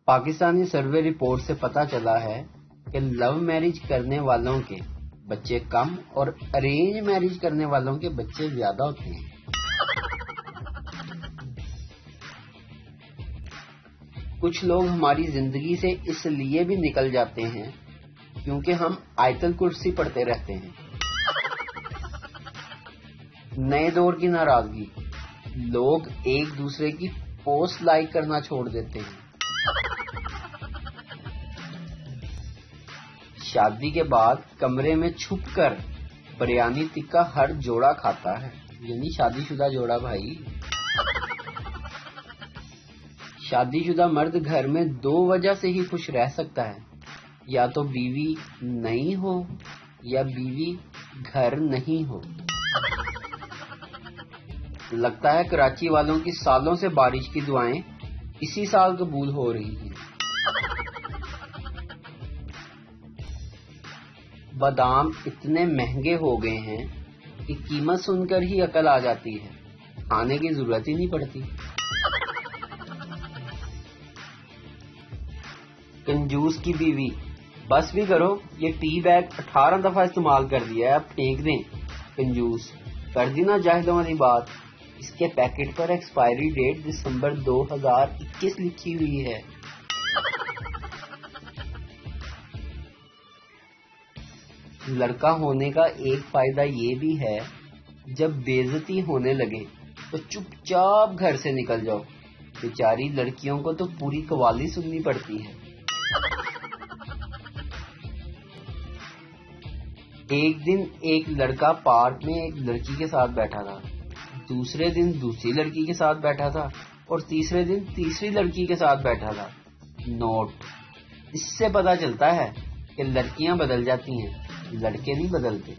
Pakistani survey report سے پتہ چلا ہے کہ لو میرج کرنے والوں کے بچے کم اور ارینج میرج کرنے والوں کے بچے زیادہ ہوتے ہیں۔ کچھ لوگ ہماری زندگی سے اس لیے بھی نکل جاتے ہیں کیونکہ ہم آیت الکرسی پڑھتے رہتے ہیں۔ نئے دور کی ناراضگی، لوگ ایک دوسرے کی پوسٹ لائک کرنا چھوڑ دیتے ہیں۔ شادی کے بعد کمرے میں چھپ کر بریانی ٹکا ہر جوڑا کھاتا ہے، یعنی شادی شدہ جوڑا بھائی۔ شادی شدہ مرد گھر میں دو وجہ سے ہی خوش رہ سکتا ہے، یا تو بیوی نہیں ہو یا بیوی گھر نہیں ہو۔ لگتا ہے کراچی والوں کی سالوں سے بارش کی دعائیں اسی سال قبول ہو رہی ہیں۔ بادام اتنے مہنگے ہو گئے ہیں کہ قیمت سن کر ہی عقل آ جاتی ہے، کھانے کی ضرورت ہی نہیں پڑتی۔ کنجوس کی بیوی، بس بھی کرو، یہ ٹی بیگ 18 دفعہ استعمال کر دیا ہے، اب پھینک دیں۔ کنجوس، کر دی نا جاہدوں والی بات، اس کے پیکٹ پر ایکسپائری ڈیٹ دسمبر 2021 لکھی ہوئی ہے۔ لڑکا ہونے کا ایک فائدہ یہ بھی ہے، جب بے عزتی ہونے لگے تو چپ چاپ گھر سے نکل جاؤ، بیچاری لڑکیوں کو تو پوری قوالی سننی پڑتی ہے۔ ایک دن ایک لڑکا پارک میں ایک لڑکی کے ساتھ بیٹھا تھا، دوسرے دن دوسری لڑکی کے ساتھ بیٹھا تھا اور تیسرے دن تیسری لڑکی کے ساتھ بیٹھا تھا۔ نوٹ: اس سے پتہ چلتا ہے کہ لڑکیاں بدل جاتی ہیں، لڑکے نہیں بدلتے۔